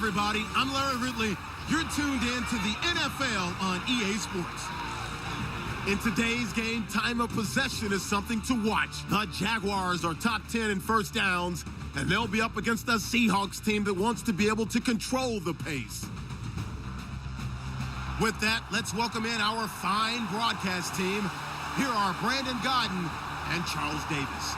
everybody. I'm Larry Ridley. You're tuned in to the NFL on EA Sports. In today's game, time of possession is something to watch. The Jaguars are top 10 in first downs, and they'll be up against a Seahawks team that wants to be able to control the pace. With that, let's welcome in our fine broadcast team. Here are Brandon Godden and Charles Davis.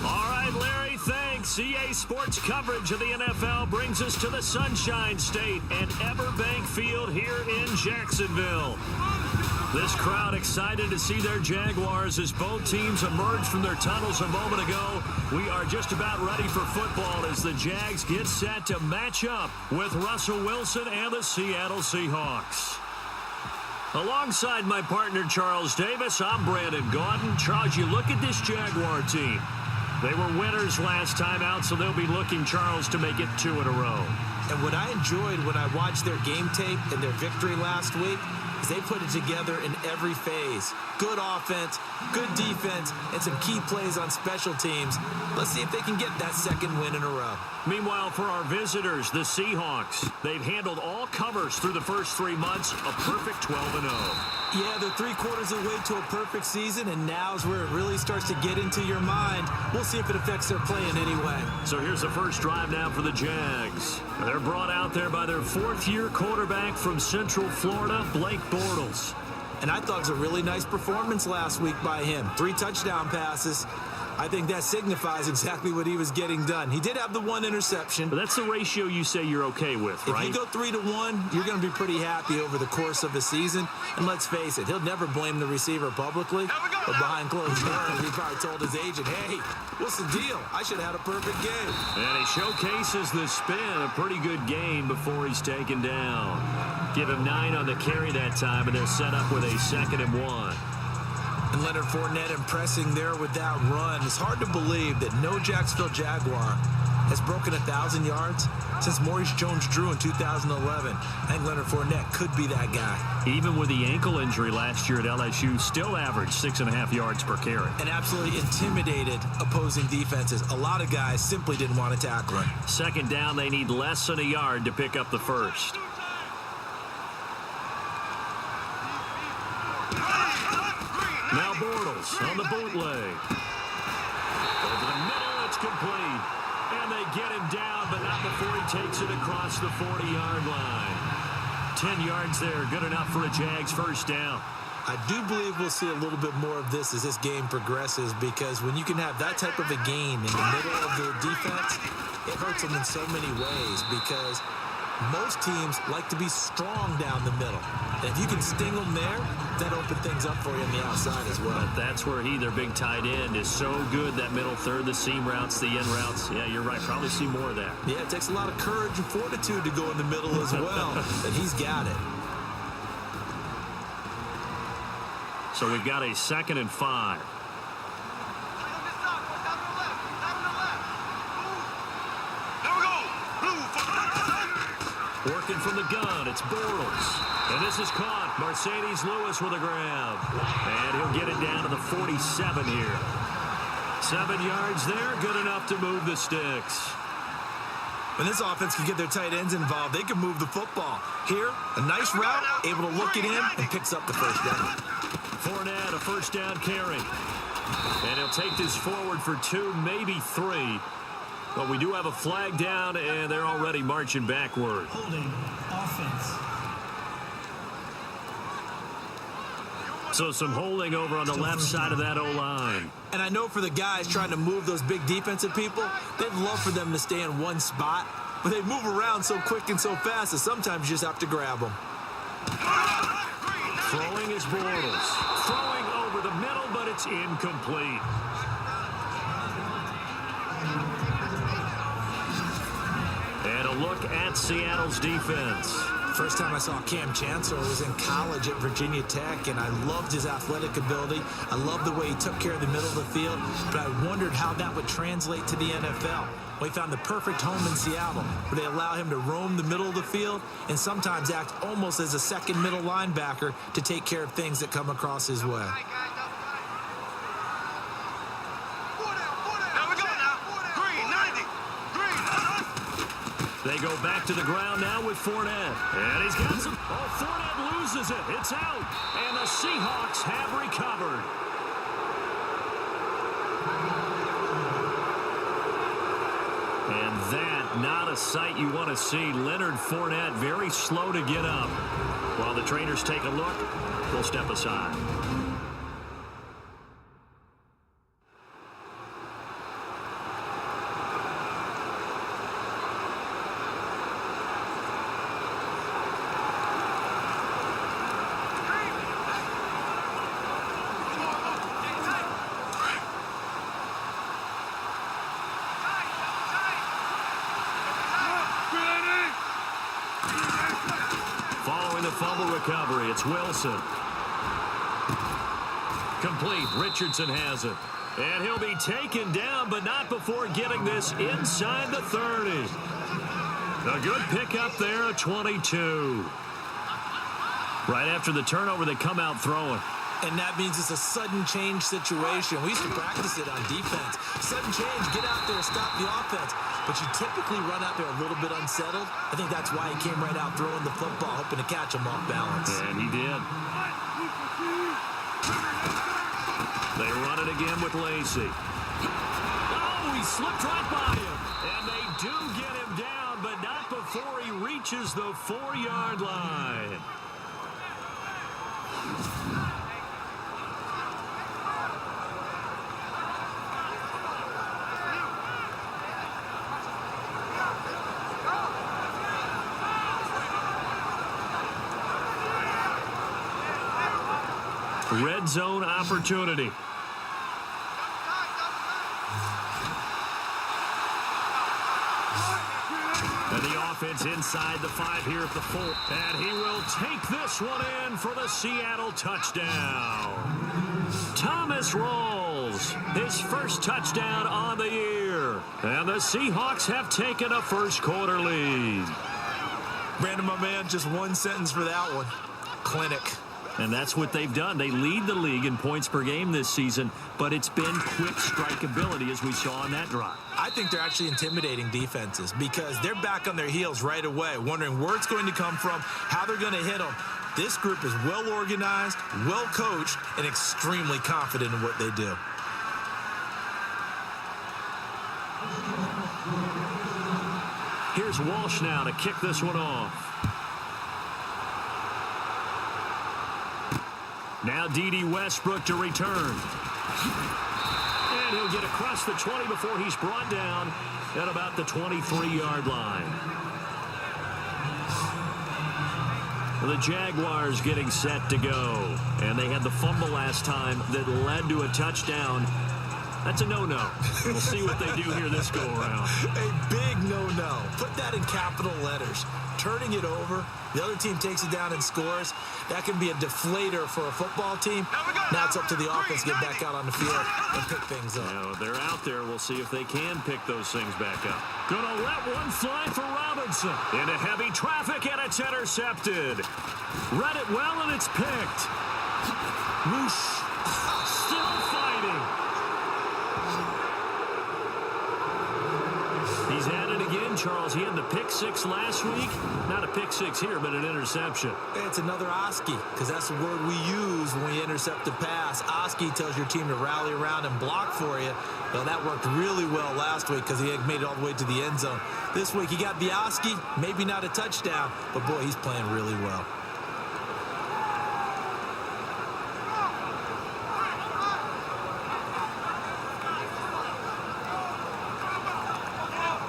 All right, Larry, thanks. EA Sports coverage of the NFL brings us to the Sunshine State and Everbank Field here in Jacksonville. This crowd excited to see their Jaguars as both teams emerged from their tunnels a moment ago. We are just about ready for football as the Jags get set to match up with Russell Wilson and the Seattle Seahawks. Alongside my partner, Charles Davis, I'm Brandon Gaudin. Charles, you look at this Jaguar team. They were winners last time out, so they'll be looking, Charles, to make it 2 in a row. And what I enjoyed when I watched their game tape and their victory last week is they put it together in every phase. Good offense, good defense, and some key plays on special teams. Let's see if they can get that second win in a row. Meanwhile, for our visitors, the Seahawks, they've handled all covers through the first 3 months, a perfect 12-0. Yeah, they're 3/4 of the way to a perfect season, and now's where it really starts to get into your mind. We'll see if it affects their play in any way. So here's the first drive now for the Jags. They're brought out there by their fourth-year quarterback from Central Florida, Blake Bortles. And I thought it was a really nice performance last week by him. 3 touchdown passes. I think that signifies exactly what he was getting done. He did have the 1 interception. But that's the ratio you say you're okay with, right? If you go 3-1, you're going to be pretty happy over the course of the season. And let's face it, he'll never blame the receiver publicly. But behind closed doors, he probably told his agent, hey, what's the deal? I should have had a perfect game. And he showcases the spin, a pretty good gain before he's taken down. Give him 9 on the carry that time, and they're set up with a 2nd and 1. And Leonard Fournette impressing there with that run. It's hard to believe that no Jacksonville Jaguar has broken 1,000 yards since Maurice Jones-Drew in 2011. I think Leonard Fournette could be that guy. Even with the ankle injury last year at LSU, still averaged 6.5 yards per carry. And absolutely intimidated opposing defenses. A lot of guys simply didn't want to tackle him. 2nd down, they need less than a yard to pick up the first. Now Bortles on the bootleg. Over the middle, it's complete. And they get him down, but not before he takes it across the 40-yard line. 10 yards there, good enough for a Jags first down. I do believe we'll see a little bit more of this as this game progresses, because when you can have that type of a gain in the middle of the defense, it hurts them in so many ways, because most teams like to be strong down the middle. And if you can sting them there, that opens things up for you on the outside as well. But that's where their big tight end, is so good, that middle third, the seam routes, the end routes. Yeah, you're right. Probably see more of that. Yeah, it takes a lot of courage and fortitude to go in the middle as well. And he's got it. So we've got a 2nd and 5. Working from the gun, it's Bortles. And this is caught. Mercedes Lewis with a grab. And he'll get it down to the 47 here. 7 yards there, good enough to move the sticks. When this offense can get their tight ends involved, they can move the football. Here, a nice route, able to look it in, and picks up the first down. Fournette, a first down carry. And he'll take this forward for 2, maybe 3. But we do have a flag down, and they're already marching backward. Holding offense. So some holding over on the left side of that O-line. And I know for the guys trying to move those big defensive people, they'd love for them to stay in one spot, but they move around so quick and so fast that sometimes you just have to grab them. Throwing is Bortles. Throwing over the middle, but it's incomplete. And a look at Seattle's defense. First time I saw Cam Chancellor was in college at Virginia Tech, and I loved his athletic ability. I loved the way he took care of the middle of the field, but I wondered how that would translate to the NFL. Well, he found the perfect home in Seattle, where they allow him to roam the middle of the field and sometimes act almost as a second middle linebacker to take care of things that come across his way. They go back to the ground now with Fournette. And he's got some... Oh, Fournette loses it. It's out. And the Seahawks have recovered. And that, not a sight you want to see. Leonard Fournette very slow to get up. While the trainers take a look, we'll step aside. Following the fumble recovery, it's Wilson. Complete. Richardson has it. And he'll be taken down, but not before getting this inside the 30. A good pickup there at 22. Right after the turnover, they come out throwing. And that means it's a sudden change situation. We used to practice it on defense. Sudden change, get out there, stop the offense. But you typically run out there a little bit unsettled. I think that's why he came right out throwing the football, hoping to catch him off balance. And he did. They run it again with Lacy. Oh, he slipped right by him. And they do get him down, but not before he reaches the 4-yard line. Red zone opportunity. And the offense inside the 5 here at the 4. And he will take this one in for the Seattle touchdown. Thomas Rawls, his first touchdown on the year. And the Seahawks have taken a first-quarter lead. Brandon, my man, just one sentence for that one. Clinic. And that's what they've done. They lead the league in points per game this season, but it's been quick strike ability as we saw on that drive. I think they're actually intimidating defenses because they're back on their heels right away, wondering where it's going to come from, how they're going to hit them. This group is well organized, well coached, and extremely confident in what they do. Here's Walsh now to kick this one off. Now D.D. Westbrook to return. And he'll get across the 20 before he's brought down at about the 23-yard line. The Jaguars getting set to go. And they had the fumble last time that led to a touchdown. That's a no-no. We'll see what they do here this go-around. A big no-no. Put that in capital letters. Turning it over, the other team takes it down and scores. That can be a deflator for a football team. Now it's up to the offense to get back out on the field and pick things up. Now, they're out there. We'll see if they can pick those things back up. Gonna let one fly for Robinson. Into heavy traffic, and it's intercepted. Read it well, and it's picked. Whoosh. Still fighting. He's at it again, Charles. He had the pick 6 last week. Not a pick 6 here, but an interception. It's another Oski, because that's the word we use when we intercept a pass. Oski tells your team to rally around and block for you. Well, that worked really well last week because he had made it all the way to the end zone. This week, he got the Oski, maybe not a touchdown, but boy, he's playing really well.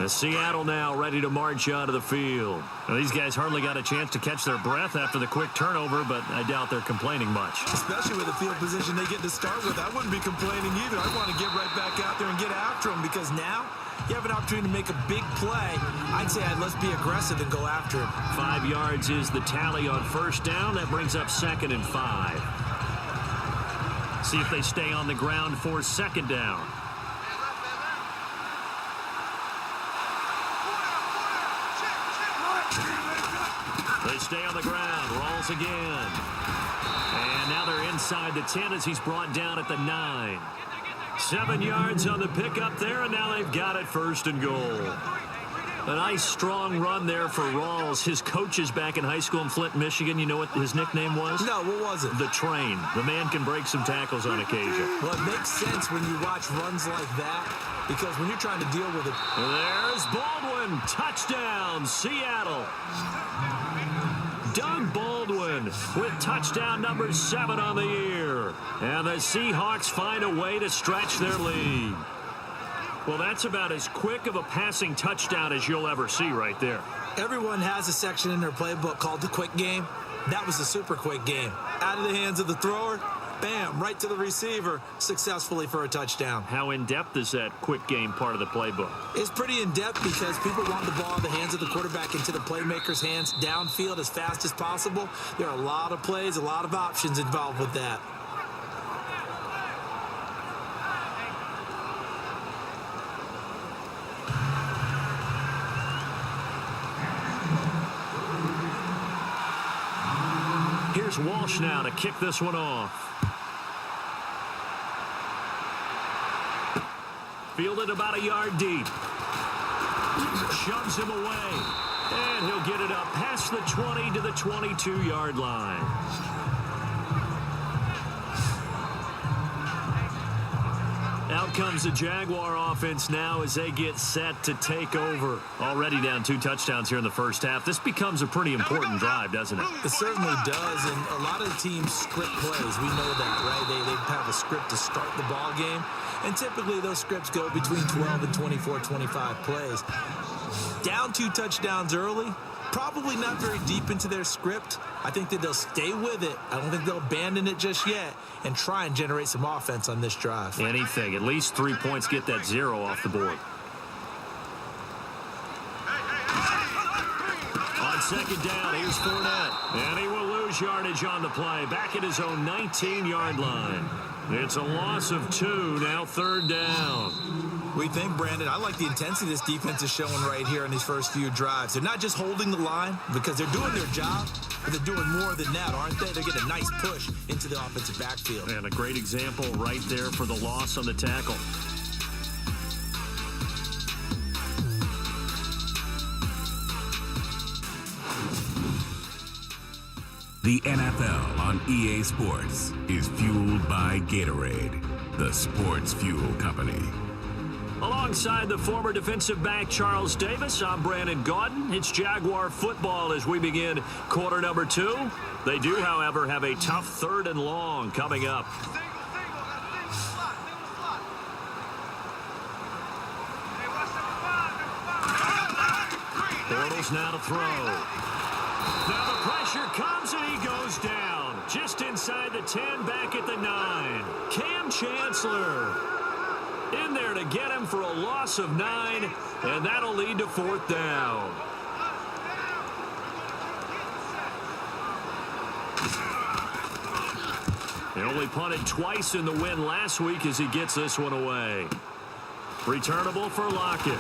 Seattle now ready to march onto the field. Now, these guys hardly got a chance to catch their breath after the quick turnover, but I doubt they're complaining much. Especially with the field position they get to start with. I wouldn't be complaining either. I want to get right back out there and get after them because now you have an opportunity to make a big play. I'd say let's be aggressive and go after him. 5 yards is the tally on first down. That brings up 2nd and 5. See if they stay on the ground for 2nd down. They stay on the ground. Rolls again. And now they're inside the 10 as he's brought down at the 9. 7 yards on the pickup there, and now they've got it 1st and goal. A nice, strong run there for Rawls. His coaches back in high school in Flint, Michigan, you know what his nickname was? No, what was it? The Train. The man can break some tackles on occasion. Well, it makes sense when you watch runs like that, because when you're trying to deal with it. There's Baldwin. Touchdown, Seattle. Doug Baldwin with touchdown number 7 on the year. And the Seahawks find a way to stretch their lead. Well, that's about as quick of a passing touchdown as you'll ever see right there. Everyone has a section in their playbook called the quick game. That was a super quick game. Out of the hands of the thrower, bam, right to the receiver, successfully for a touchdown. How in-depth is that quick game part of the playbook? It's pretty in-depth because people want the ball in the hands of the quarterback into the playmaker's hands downfield as fast as possible. There are a lot of plays, a lot of options involved with that. Here's Walsh now to kick this one off. Fielded about a yard deep. Shoves him away. And he'll get it up past the 20 to the 22-yard line. Out comes the Jaguar offense now as they get set to take over. Already down 2 touchdowns here in the first half. This becomes a pretty important drive, doesn't it? It certainly does, and a lot of the teams script plays. We know that, right? They have a script to start the ball game, and typically those scripts go between 12 and 24, 25 plays. Down 2 touchdowns early, probably not very deep into their script. I think that they'll stay with it. I don't think they'll abandon it just yet and try and generate some offense on this drive. Anything. At least 3 points, get that 0 off the board. On second down, here's Fournette. And he will lose yardage on the play. Back at his own 19-yard line. It's a loss of 2, now 3rd down. We think, Brandon, I like the intensity this defense is showing right here in these first few drives. They're not just holding the line because they're doing their job, but they're doing more than that, aren't they? They're getting a nice push into the offensive backfield. And a great example right there for the loss on the tackle. The NFL on EA Sports is fueled by Gatorade, the sports fuel company. Alongside the former defensive back Charles Davis, I'm Brandon Gaudin. It's Jaguar football as we begin quarter number 2. They do, however, have a tough 3rd and long coming up. Bortles now to throw. Now the pressure comes and he goes down. Just inside the 10, back at the 9. Cam Chancellor in there to get him for a loss of 9, and that'll lead to 4th down. He only punted twice in the win last week as he gets this one away. Returnable for Lockett.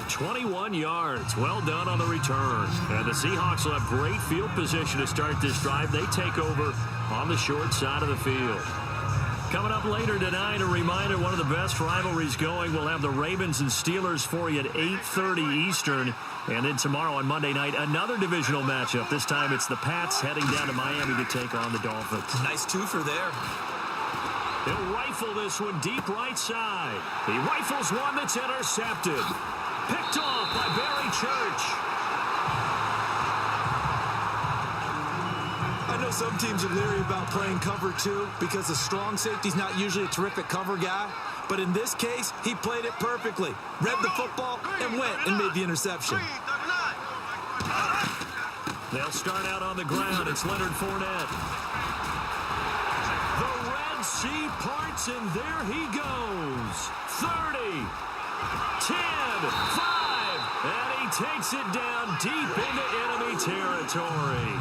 21 yards. Well done on the return. And the Seahawks will have great field position to start this drive. They take over on the short side of the field. Coming up later tonight, a reminder, one of the best rivalries going. We'll have the Ravens and Steelers for you at 8:30 Eastern. And then tomorrow on Monday night, another divisional matchup. This time it's the Pats heading down to Miami to take on the Dolphins. Nice twofer there. He'll rifle this one deep right side. He rifles one that's intercepted. Picked off by Barry Church. I know some teams are leery about playing cover 2 because the strong safety's not usually a terrific cover guy. But in this case, he played it perfectly. Read the football and went and made the interception. They'll start out on the ground. It's Leonard Fournette. The Red Sea parts, and there he goes. 30, 10, 5, and he takes it down deep into enemy territory.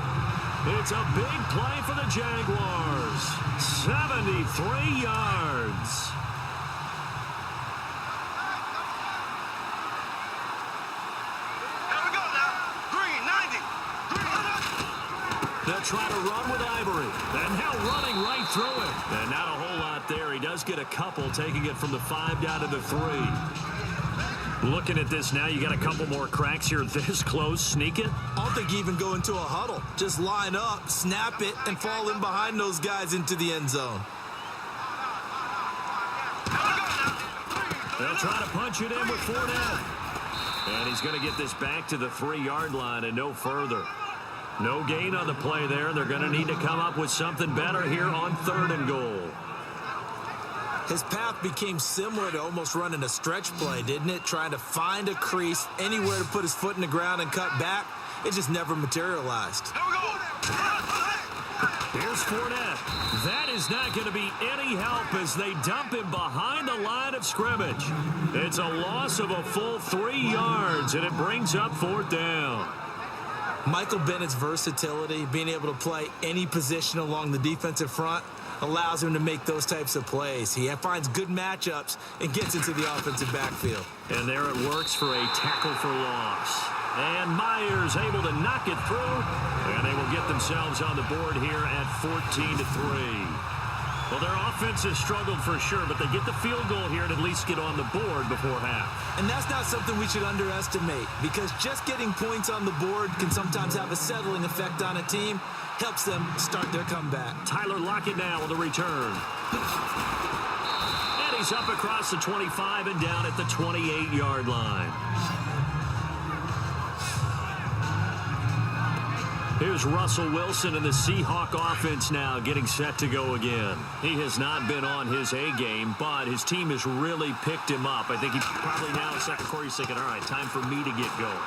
It's a big play for the Jaguars. 73 yards. They'll try to run with Ivory. And now running right through it. And not a whole lot there. He does does get a couple, taking it from the 5 down to the 3. Looking at this now, you got a couple more cracks here this close. Sneak it. I don't think you even go into a huddle. Just line up, snap it, and fall in behind those guys into the end zone. They'll try to punch it in with Fournette. And he's going to get this back to the 3-yard line and no further. No gain on the play there. They're going to need to come up with something better here on 3rd and goal. His path became similar to almost running a stretch play, didn't it? Trying to find a crease, anywhere to put his foot in the ground and cut back. It just never materialized. Here's Fournette. That is not going to be any help as they dump him behind the line of scrimmage. It's a loss of a full 3 yards, and it brings up 4th down. Michael Bennett's versatility, being able to play any position along the defensive front, allows him to make those types of plays. He finds good matchups and gets into the offensive backfield. And there it works for a tackle for loss. And Myers able to knock it through, and they will get themselves on the board here at 14-3. Well, their offense has struggled for sure, but they get the field goal here and at least get on the board before half. And that's not something we should underestimate, because just getting points on the board can sometimes have a settling effect on a team. Helps them start their comeback. Tyler Lockett now on the return. And he's up across the 25 and down at the 28-yard line. Here's Russell Wilson and the Seahawk offense now getting set to go again. He has not been on his A game, but his team has really picked him up. I think he probably now in second quarter he's thinking, all right, time for me to get going.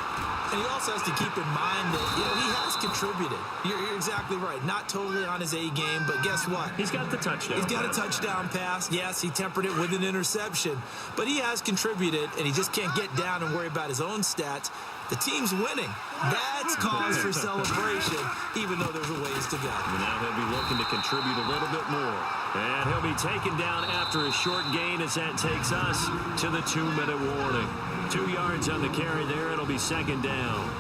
And he also has to keep in mind that, he has contributed. You're exactly right. Not totally on his A game, but guess what? He's got the touchdown. He's got a touchdown pass. Yes, he tempered it with an interception, but he has contributed, and he just can't get down and worry about his own stats. The team's winning. That's cause for celebration, even though there's a ways to go. And now he'll be looking to contribute a little bit more. And he'll be taken down after a short gain as that takes us to the 2-minute warning. 2 yards on the carry there. It'll be 2nd down.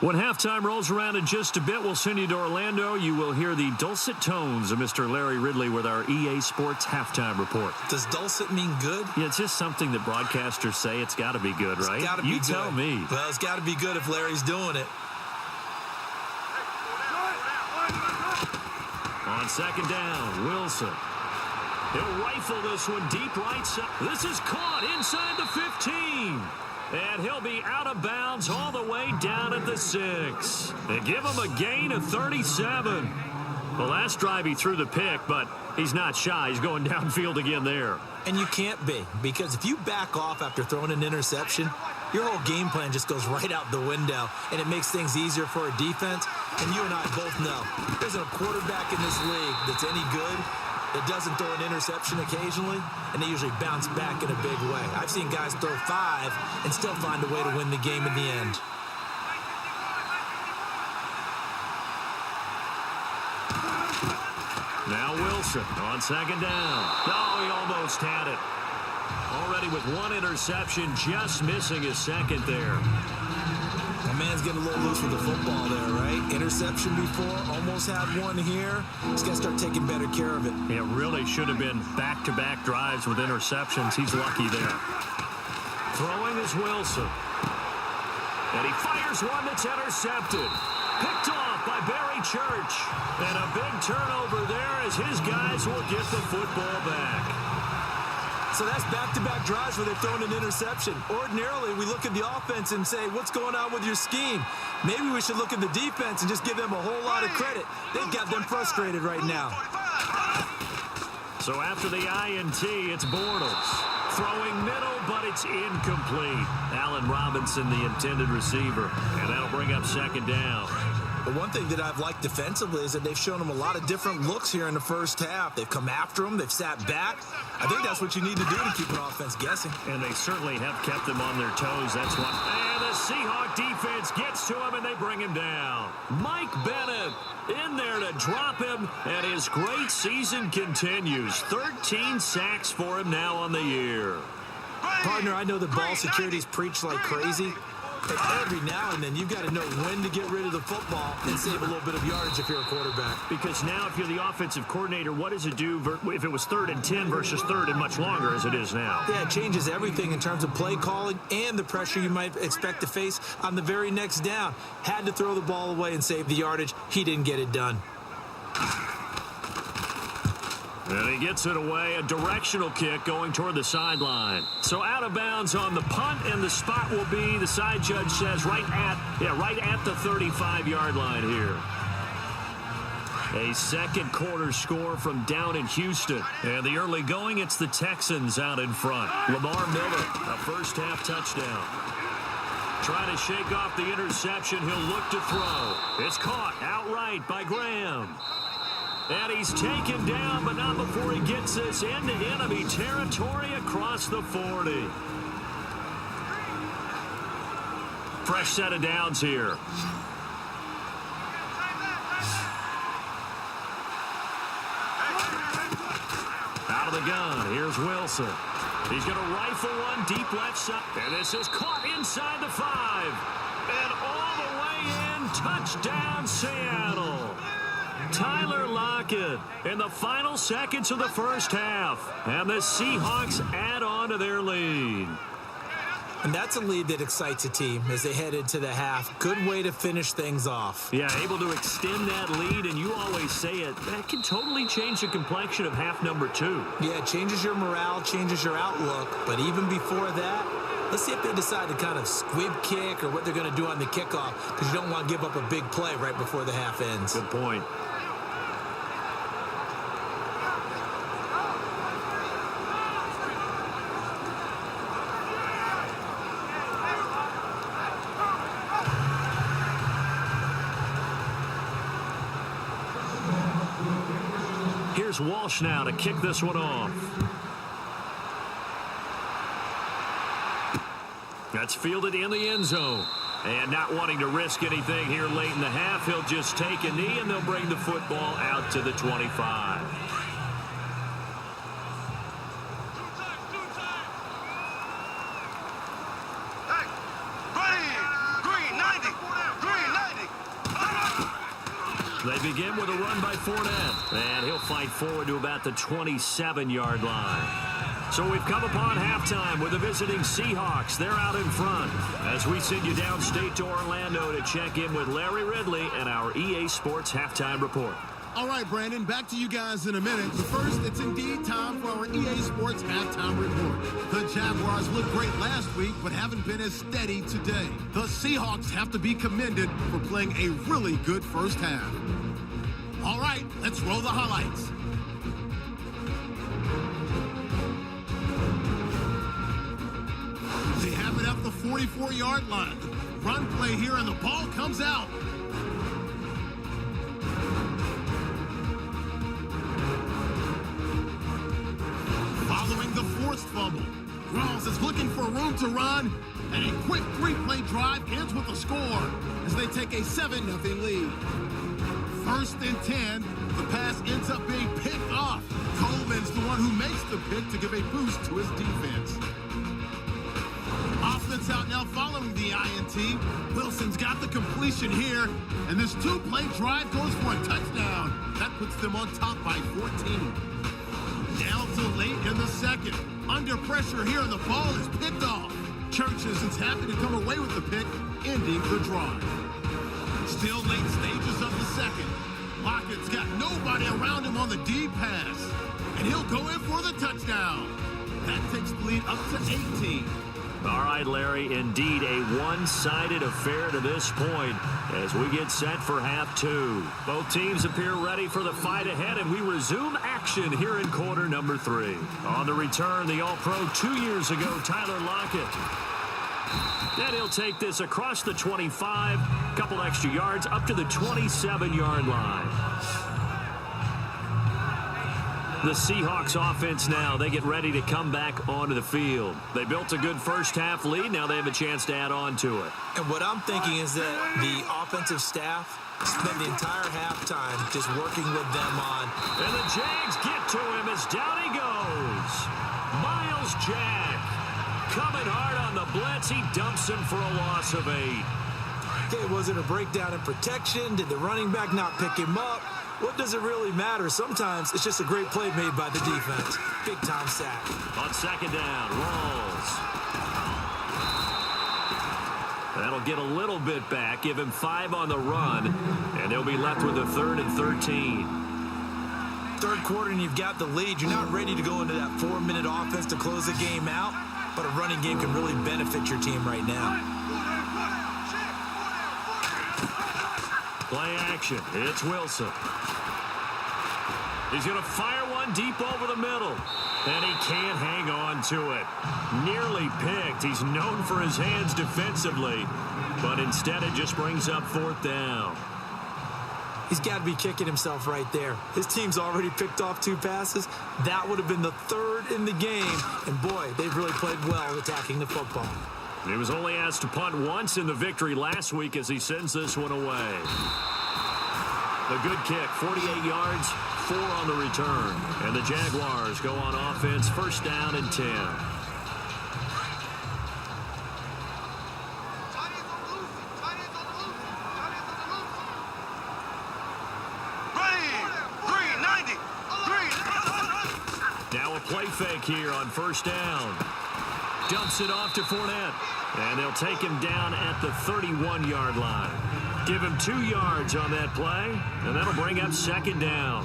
When halftime rolls around in just a bit, we'll send you to Orlando. You will hear the dulcet tones of Mr. Larry Ridley with our EA Sports halftime report. Does dulcet mean good? Yeah, it's just something that broadcasters say. It's got to be good, right? It's got to be good. You tell me. Well, it's got to be good if Larry's doing it. On 2nd down, Wilson. He'll rifle this one deep right side. This is caught inside the 15. And he'll be out of bounds all the way down at the 6. And give him a gain of 37. The last drive he threw the pick, but he's not shy. He's going downfield again there. And you can't be, because if you back off after throwing an interception, your whole game plan just goes right out the window, and it makes things easier for a defense. And you and I both know there's a quarterback in this league that's any good that doesn't throw an interception occasionally, and they usually bounce back in a big way. I've seen guys throw 5 and still find a way to win the game in the end. Now Wilson on 2nd down. Oh, he almost had it. Already with 1 interception, just missing his 2nd there. My man's getting a little loose with the football there, right? Interception before, almost had 1 here. He's got to start taking better care of it. It really should have been back-to-back drives with interceptions. He's lucky there. Throwing is Wilson. And he fires one that's intercepted. Picked off by Barry Church. And a big turnover there as his guys will get the football back. So that's back-to-back drives where they've thrown an interception. Ordinarily, we look at the offense and say, what's going on with your scheme? Maybe we should look at the defense and just give them a whole lot of credit. They've got them frustrated right now. So after the INT, it's Bortles. Throwing middle, but it's incomplete. Allen Robinson, the intended receiver. And that'll bring up 2nd down. But one thing that I've liked defensively is that they've shown them a lot of different looks here in the first half. They've come after them. They've sat back. I think that's what you need to do to keep an offense guessing. And they certainly have kept them on their toes. That's why. And the Seahawk defense gets to him, and they bring him down. Mike Bennett in there to drop him, and his great season continues. 13 sacks for him now on the year. Partner, I know that ball security's preached like crazy, Every now and then, you've got to know when to get rid of the football and save a little bit of yardage if you're a quarterback. Because now if you're the offensive coordinator, what does it do if it was 3rd and 10 versus 3rd and much longer as it is now? Yeah, it changes everything in terms of play calling and the pressure you might expect to face on the very next down. Had to throw the ball away and save the yardage. He didn't get it done. And he gets it away, a directional kick going toward the sideline. So out of bounds on the punt, and the spot will be, the side judge says, right at the 35-yard line here. A second quarter score from down in Houston. And the early going, it's the Texans out in front. Lamar Miller, a first half touchdown. Trying to shake off the interception, he'll look to throw. It's caught outright by Graham. And he's taken down, but not before he gets this into enemy territory across the 40. Fresh set of downs here. Out of the gun, here's Wilson. He's going to rifle one deep left side. And this is caught inside the 5. And all the way in, touchdown Seattle. Tyler Lockett in the final seconds of the first half. And the Seahawks add on to their lead. And that's a lead that excites a team as they head into the half. Good way to finish things off. Yeah, able to extend that lead, and you always say it, that can totally change the complexion of half number 2. Yeah, it changes your morale, changes your outlook. But even before that, let's see if they decide to kind of squib kick or what they're going to do on the kickoff, because you don't want to give up a big play right before the half ends. Good point. Here's Walsh now to kick this one off. That's fielded in the end zone. And not wanting to risk anything here late in the half, he'll just take a knee, and they'll bring the football out to the 25. They begin with a run by Fournette, and he'll fight forward to about the 27-yard line. So we've come upon halftime with the visiting Seahawks. They're out in front as we send you downstate to Orlando to check in with Larry Ridley and our EA Sports Halftime Report. All right, Brandon, back to you guys in a minute. But first, it's indeed time for our EA Sports Halftime Report. The Jaguars looked great last week, but haven't been as steady today. The Seahawks have to be commended for playing a really good first half. All right, let's roll the highlights. They have it up the 44-yard line. Run play here, and the ball comes out. Following the forced fumble, Rawls is looking for room to run, and a quick 3-play drive ends with a score as they take a 7-0 lead. First and 10, the pass ends up being picked off. Coleman's the one who makes the pick to give a boost to his defense. Offense out now following the INT. Wilson's got the completion here, and this 2-play drive goes for a touchdown. That puts them on top by 14. Down to late in the second. Under pressure here, and the ball is picked off. Churches is happy to come away with the pick, ending the drive. Still late stages of the second. Lockett's got nobody around him on the deep pass, and he'll go in for the touchdown. That takes the lead up to 18. All right, Larry, indeed a one-sided affair to this point as we get set for half 2. Both teams appear ready for the fight ahead, and we resume action here in quarter number 3. On the return, the All-Pro 2 years ago, Tyler Lockett. And he'll take this across the 25, couple extra yards up to the 27-yard line. The Seahawks offense now, they get ready to come back onto the field. They built a good first half lead. Now they have a chance to add on to it. And what I'm thinking is that the offensive staff spend the entire halftime just working with them on. And the Jags get to him as down he goes. Miles Jack coming hard on the blitz. He dumps him for a loss of 8. Okay, was it a breakdown in protection? Did the running back not pick him up? What does it really matter? Sometimes it's just a great play made by the defense. Big-time sack. On second down, Rolls. That'll get a little bit back, give him 5 on the run, and they'll be left with a 3rd and 13. Third quarter and you've got the lead. You're not ready to go into that 4-minute offense to close the game out, but a running game can really benefit your team right now. Play action. It's Wilson. He's going to fire one deep over the middle. And he can't hang on to it. Nearly picked. He's known for his hands defensively. But instead it just brings up 4th down. He's got to be kicking himself right there. His team's already picked off 2 passes. That would have been the 3rd in the game. And boy, they've really played well attacking the football. He was only asked to punt once in the victory last week as he sends this one away. The good kick, 48 yards, 4 on the return. And the Jaguars go on offense, 1st down and 10. Now a play fake here on 1st down. Dumps it off to Fournette. And they'll take him down at the 31-yard line. Give him 2 yards on that play, and that'll bring up 2nd down.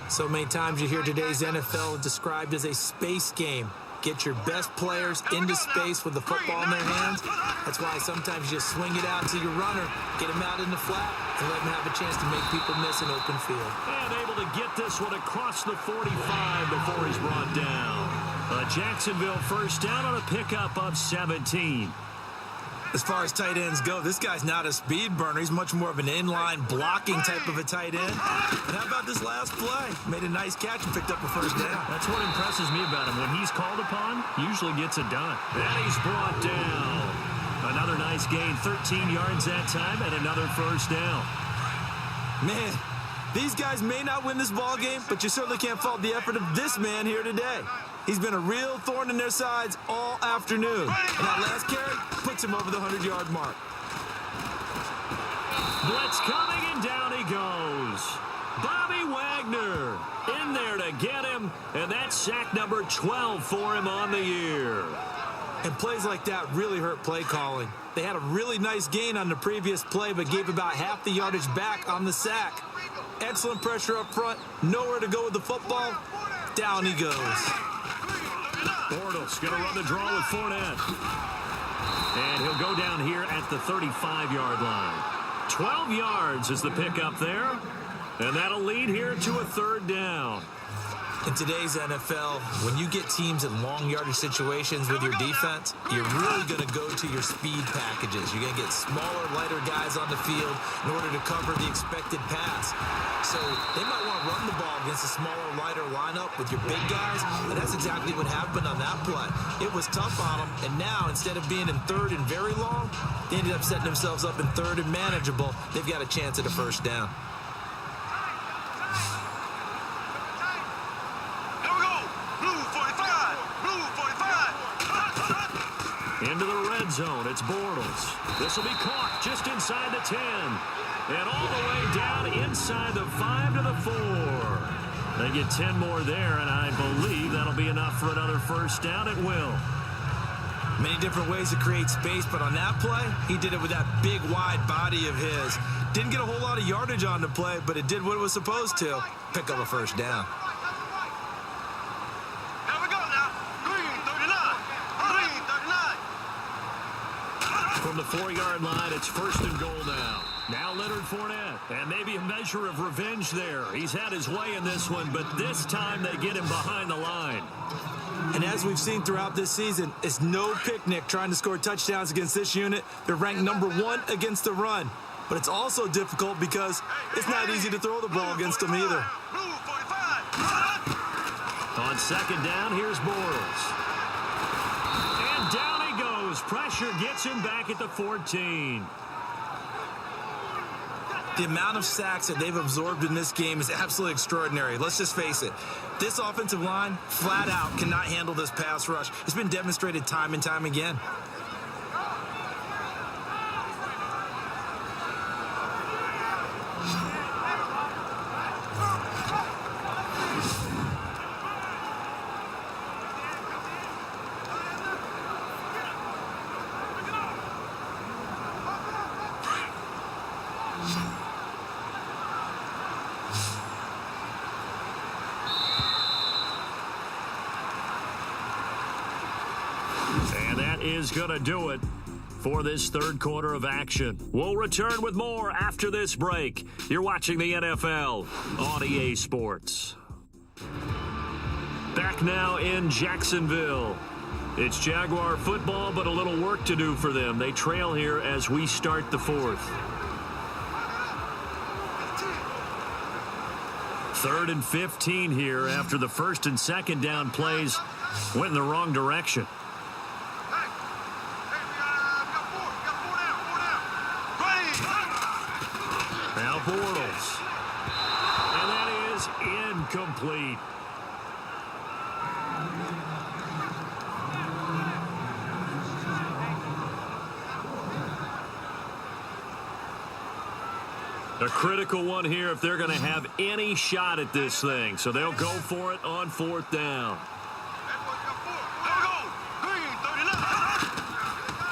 So many times you hear today's NFL described as a space game. Get your best players into space with the football in their hands. That's why sometimes you just swing it out to your runner, get him out in the flat, and let him have a chance to make people miss an open field. And able to get this one across the 45 before he's brought down. A Jacksonville 1st down on a pickup of 17. As far as tight ends go, this guy's not a speed burner. He's much more of an inline blocking type of a tight end. And how about this last play? Made a nice catch and picked up a 1st down. That's what impresses me about him. When he's called upon, usually gets it done. And he's brought down. Another nice gain, 13 yards that time, and another 1st down. Man, these guys may not win this ball game, but you certainly can't fault the effort of this man here today. He's been a real thorn in their sides all afternoon. And that last carry puts him over the 100-yard mark. Blitz coming, and down he goes. Bobby Wagner in there to get him, and that's sack number 12 for him on the year. And plays like that really hurt play calling. They had a really nice gain on the previous play, but gave about half the yardage back on the sack. Excellent pressure up front, nowhere to go with the football. Down he goes. Bortles going to run the draw with Fournette. And he'll go down here at the 35-yard line. 12 yards is the pickup there. And that'll lead here to a 3rd down. In today's NFL, when you get teams in long yardage situations with your defense, you're really going to go to your speed packages. You're going to get smaller, lighter guys on the field in order to cover the expected pass. So they might want to run the ball against a smaller, lighter lineup with your big guys, and that's exactly what happened on that play. It was tough on them, and now instead of being in 3rd and very long, they ended up setting themselves up in 3rd and manageable. They've got a chance at a 1st down. Into the red zone, it's Bortles. This will be caught just inside the 10. And all the way down inside the 5 to the 4. They get 10 more there, and I believe that'll be enough for another 1st down. It will. Many different ways to create space, but on that play, he did it with that big, wide body of his. Didn't get a whole lot of yardage on the play, but it did what it was supposed to. Pick up a 1st down. From the 4-yard line, it's 1st and goal now. Now Leonard Fournette, and maybe a measure of revenge there. He's had his way in this one, but this time they get him behind the line. And as we've seen throughout this season, it's no picnic trying to score touchdowns against this unit. They're ranked number 1 against the run. But it's also difficult because it's not easy to throw the ball against them either. On 2nd down, here's Bortles. And down he goes. Pressure gets him back at the 14. The amount of sacks that they've absorbed in this game is absolutely extraordinary. Let's just face it. This offensive line, flat out, cannot handle this pass rush. It's been demonstrated time and time again. Is going to do it for this third quarter of action. We'll return with more after this break. You're watching the NFL on EA Sports. Back now in Jacksonville. It's Jaguar football, but a little work to do for them. They trail here as we start the fourth. 3rd and 15 here after the first and second down plays went in the wrong direction. Bortles. And that is incomplete. A critical one here if they're going to have any shot at this thing. So they'll go for it on 4th down.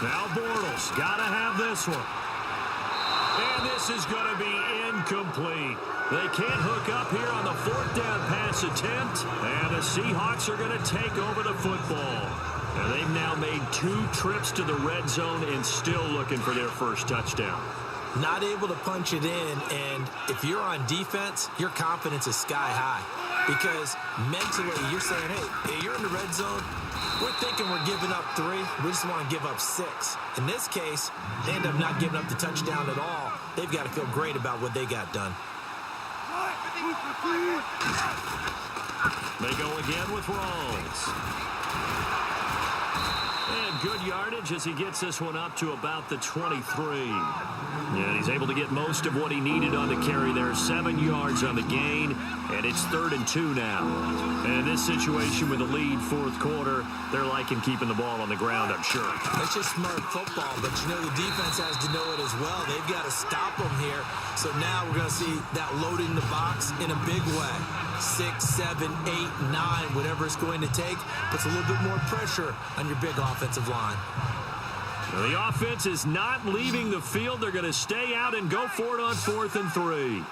Now Bortles got to have this one. And this is going to be incomplete. They can't hook up here on the 4th down pass attempt. And the Seahawks are going to take over the football. And they've now made 2 trips to the red zone and still looking for their first touchdown. Not able to punch it in, and if you're on defense, your confidence is sky high. Because mentally, you're saying, hey, you're in the red zone. We're thinking we're giving up 3. We just want to give up 6. In this case, they end up not giving up the touchdown at all. They've got to feel great about what they got done. They go again with Rawls. And good yardage as he gets this one up to about the 23. And he's able to get most of what he needed on the carry there. 7 yards on the gain, and it's 3rd and 2 now. And in this situation with a lead 4th quarter, they're liking keeping the ball on the ground, I'm sure. That's just smart football, but you know the defense has to know it as well. They've got to stop them here. So now we're going to see that loading the box in a big way. 6, 7, 8, 9, whatever it's going to take, puts a little bit more pressure on your big offensive line. Now the offense is not leaving the field. They're going to stay out and go for it on 4th and 3.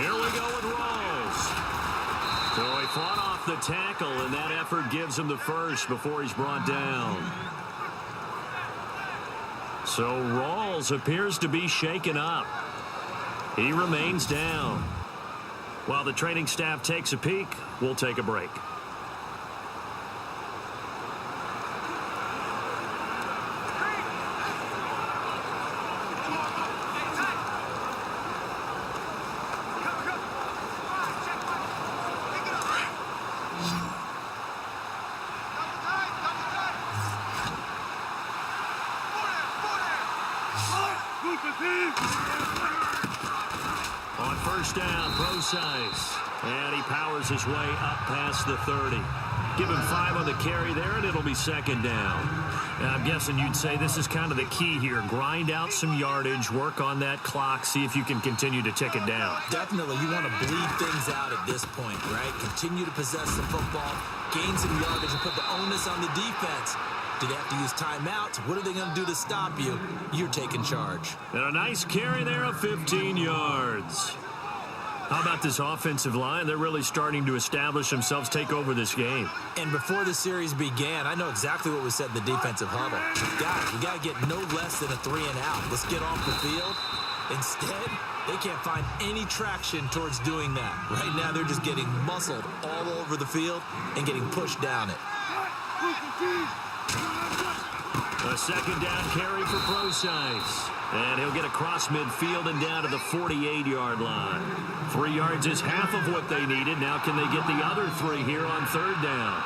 Here we go with Rawls. So he fought off the tackle, and that effort gives him the first before he's brought down. So Rawls appears to be shaken up. He remains down. While the training staff takes a peek, we'll take a break. On 1st down, Procise. And he powers his way up past the 30. Give him 5 on the carry there, and it'll be 2nd down. Now, I'm guessing you'd say this is kind of the key here. Grind out some yardage, work on that clock, see if you can continue to tick it down. Definitely. You want to bleed things out at this point, right? Continue to possess the football, gain some yardage, and put the onus on the defense. Do they have to use timeouts? What are they going to do to stop you? You're taking charge. And a nice carry there of 15 yards. How about this offensive line? They're really starting to establish themselves, take over this game. And before the series began, I know exactly what was said in the defensive huddle. Guys, we got to get no less than a 3 and out. Let's get off the field. Instead, they can't find any traction towards doing that. Right now, they're just getting muscled all over the field and getting pushed down it. A 2nd down carry for Procise. And he'll get across midfield and down to the 48-yard line. 3 yards is half of what they needed. Now can they get the other 3 here on 3rd down?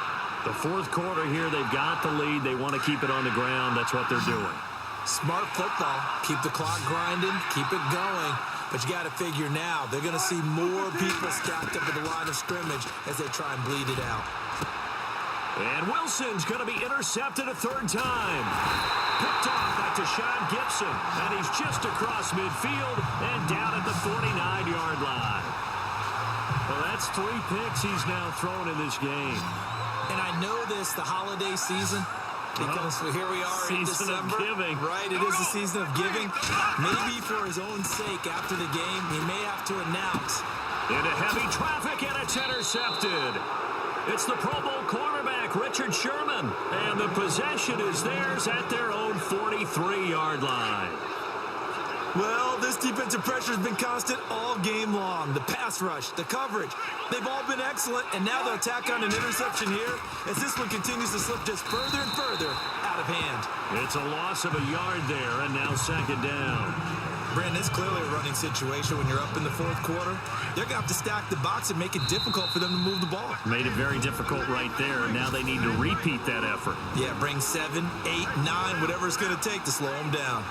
The fourth quarter here, they've got the lead. They want to keep it on the ground. That's what they're doing. Smart football. Keep the clock grinding. Keep it going. But you got to figure now, they're going to see more people stacked up at the line of scrimmage as they try and bleed it out. And Wilson's going to be intercepted a third time. Picked off by Deshaun Gibson. And he's just across midfield and down at the 49-yard line. Well, that's 3 picks he's now thrown in this game. And I know this, the holiday season, because here we are in December. Season of giving. Right, it is the season of giving. Maybe for his own sake after the game, he may have to announce. Into heavy traffic, and it's intercepted. It's the Pro Bowl cornerback, Richard Sherman. And the possession is theirs at their own 43-yard line. Well, this defensive pressure has been constant all game long. The pass rush, the coverage, they've all been excellent. And now the attack on an interception here as this one continues to slip just further and further out of hand. It's a loss of a yard there, and now second down. Brandon, it's clearly a running situation when you're up in the fourth quarter. They're going to have to stack the box and make it difficult for them to move the ball. Made it very difficult right there. Now they need to repeat that effort. Yeah, bring 7, 8, 9, whatever it's going to take to slow them down.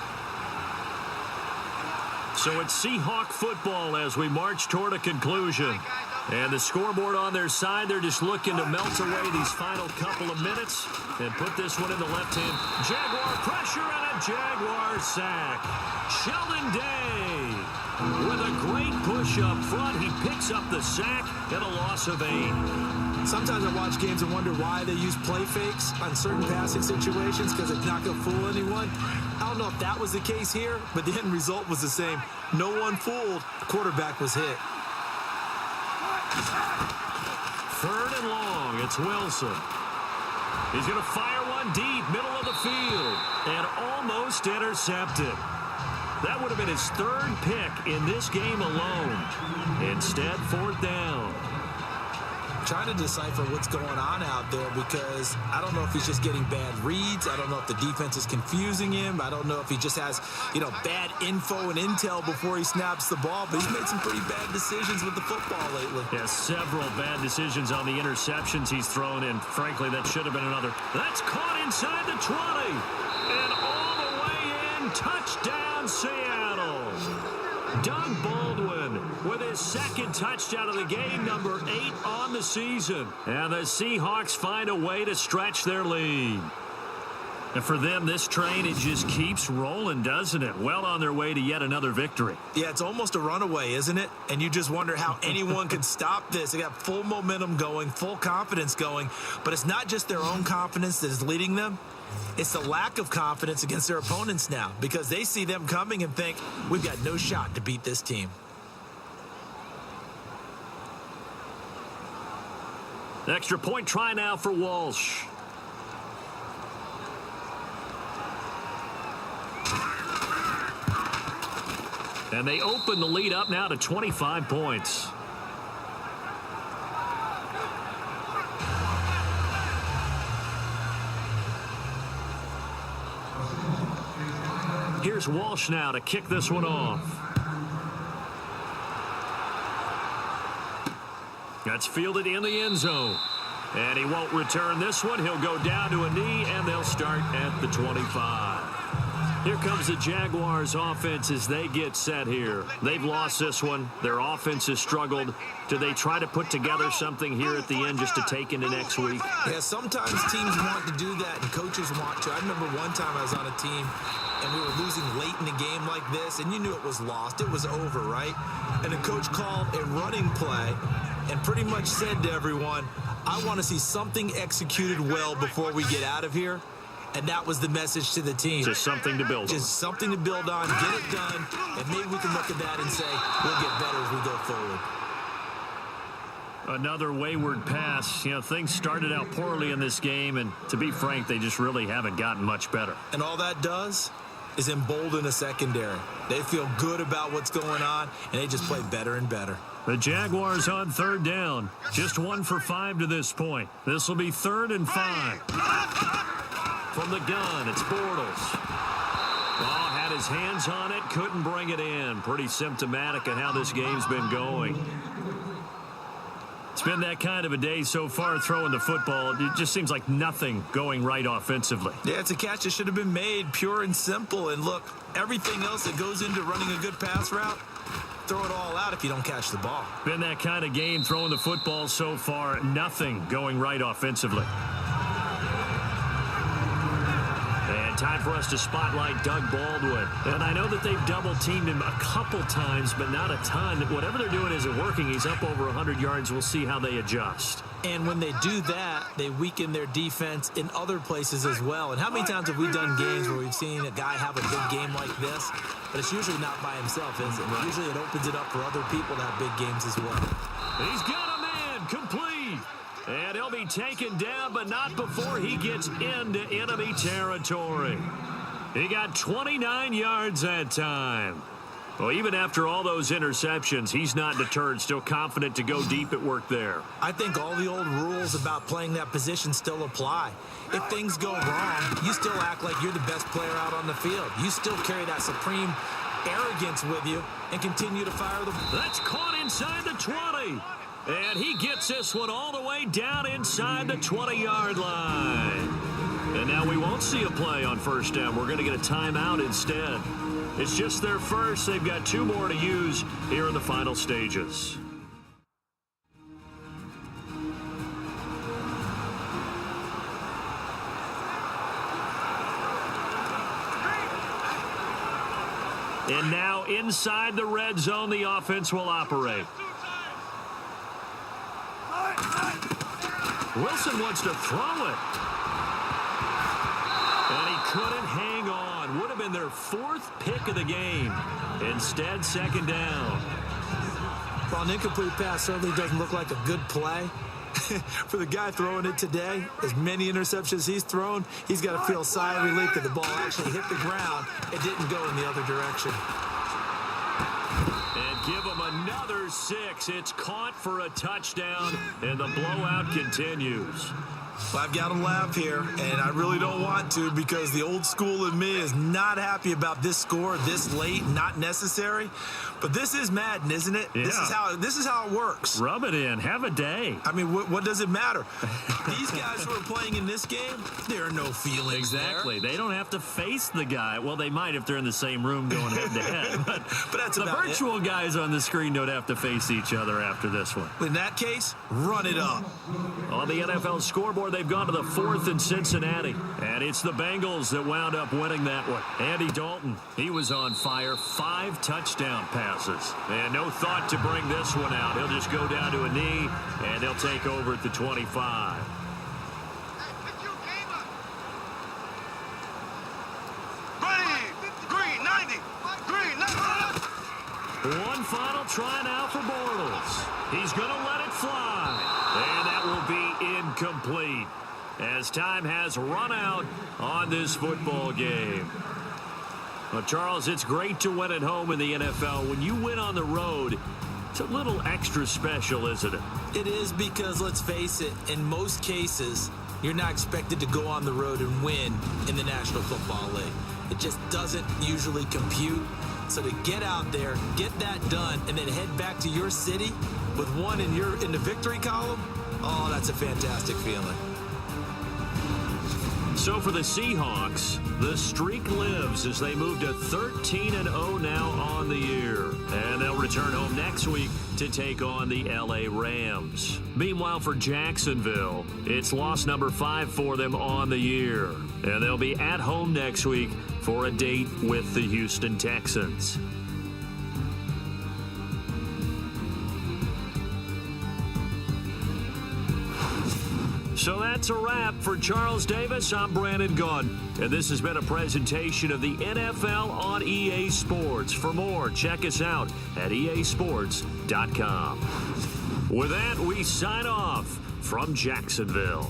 So it's Seahawk football as we march toward a conclusion. And the scoreboard on their side, they're just looking to melt away these final couple of minutes and put this one in the left hand. Jaguar pressure and a Jaguar sack. Sheldon Day with a great push up front. He picks up the sack and a loss of 8. Sometimes I watch games and wonder why they use play fakes on certain passing situations because it's not going to fool anyone. I don't know if that was the case here, but the end result was the same. No one fooled. The quarterback was hit. Third and long. It's Wilson. He's going to fire one deep, middle of the field, and almost intercepted. That would have been his 3rd pick in this game alone. Instead, 4th down. Trying to decipher what's going on out there because I don't know if he's just getting bad reads. I don't know if the defense is confusing him. I don't know if he just has, bad info and intel before he snaps the ball. But he's made some pretty bad decisions with the football lately. Yeah, several bad decisions on the interceptions he's thrown in. Frankly, that should have been another. That's caught inside the 20. And all the way in. Touchdown, Seattle. Doug Baldwin with his 2nd touchdown of the game, number 8 on the season. And the Seahawks find a way to stretch their lead. And for them, this train, it just keeps rolling, doesn't it? Well on their way to yet another victory. Yeah, it's almost a runaway, isn't it? And you just wonder how anyone could stop this. They got full momentum going, full confidence going. But it's not just their own confidence that is leading them. It's the lack of confidence against their opponents now because they see them coming and think, we've got no shot to beat this team. Extra point try now for Walsh. And they open the lead up now to 25 points. Here's Walsh now to kick this one off. That's fielded in the end zone. And he won't return this one. He'll go down to a knee, and they'll start at the 25. Here comes the Jaguars offense as they get set here. They've lost this one. Their offense has struggled. Do they try to put together something here at the end just to take into next week? Yeah, sometimes teams want to do that and coaches want to. I remember one time I was on a team and we were losing late in the game like this, and you knew it was lost. It was over, right? And the coach called a running play and pretty much said to everyone, I want to see something executed well before we get out of here. And that was the message to the team. Just something to build on. Just something to build on, get it done, and maybe we can look at that and say, we'll get better as we go forward. Another wayward pass. Things started out poorly in this game, and to be frank, they just really haven't gotten much better. And all that does is embolden a secondary. They feel good about what's going on, and they just play better and better. The Jaguars on 3rd down. Just 1 for 5 to this point. This will be 3rd and 5. From the gun, it's Bortles. Oh, had his hands on it, couldn't bring it in. Pretty symptomatic of how this game's been going. It's been that kind of a day so far throwing the football. It just seems like nothing going right offensively. Yeah, it's a catch that should have been made, pure and simple. And look, everything else that goes into running a good pass route, throw it all out if you don't catch the ball. Been that kind of game throwing the football so far. Nothing going right offensively. And time for us to spotlight Doug Baldwin. And I know that they've double-teamed him a couple times, but not a ton. Whatever they're doing isn't working. He's up over 100 yards. We'll see how they adjust. And when they do that, they weaken their defense in other places as well. And how many times have we done games where we've seen a guy have a big game like this? But it's usually not by himself, is it? Right. Usually it opens it up for other people to have big games as well. He's got a man complete. And he'll be taken down, but not before he gets into enemy territory. He got 29 yards that time. Well, even after all those interceptions, he's not deterred, still confident to go deep at work there. I think all the old rules about playing that position still apply. If things go wrong, you still act like you're the best player out on the field. You still carry that supreme arrogance with you and continue to fire the ball. That's caught inside the 20. And he gets this one all the way down inside the 20-yard line. And now we won't see a play on first down. We're going to get a timeout instead. It's just their first. They've got 2 more to use here in the final stages. And now inside the red zone, the offense will operate. Wilson wants to throw it. And he couldn't hang on. Would have been their 4th pick of the game. Instead, second down. Well, an incomplete pass certainly doesn't look like a good play. For the guy throwing it today, as many interceptions he's thrown, he's got to feel a sigh of relief that the ball actually hit the ground. It didn't go in the other direction. And give him another 6. It's caught for a touchdown, and the blowout continues. Well, I've got to laugh here, and I really don't want to because the old school in me is not happy about this score this late, not necessary. But this is Madden, isn't it? Yeah. This is how it works. Rub it in. Have a day. I mean, what does it matter? These guys who are playing in this game, there are no feelings Exactly. there. They don't have to face the guy. Well, they might if they're in the same room going head-to-head. But that's the about virtual guys on the screen don't have to face each other after this one. In that case, run it up. On the NFL scoreboard, they've gone to the 4th in Cincinnati. And it's the Bengals that wound up winning that one. Andy Dalton, he was on fire. 5 touchdown passes. And no thought to bring this one out. He'll just go down to a knee, and they'll take over at the 25. One final try now for Bortles. He's going to let it fly. And that will be incomplete as time has run out on this football game. Well, Charles, it's great to win at home in the NFL. When you win on the road, it's a little extra special, isn't it? It is because, let's face it, in most cases, you're not expected to go on the road and win in the National Football League. It just doesn't usually compute. So to get out there, get that done, and then head back to your city with one in the victory column, oh, that's a fantastic feeling. So for the Seahawks, the streak lives as they move to 13-0 now on the year. And they'll return home next week to take on the LA Rams. Meanwhile, for Jacksonville, it's loss number 5 for them on the year. And they'll be at home next week for a date with the Houston Texans. So that's a wrap. For Charles Davis, I'm Brandon Gunn. And this has been a presentation of the NFL on EA Sports. For more, check us out at easports.com. With that, we sign off from Jacksonville.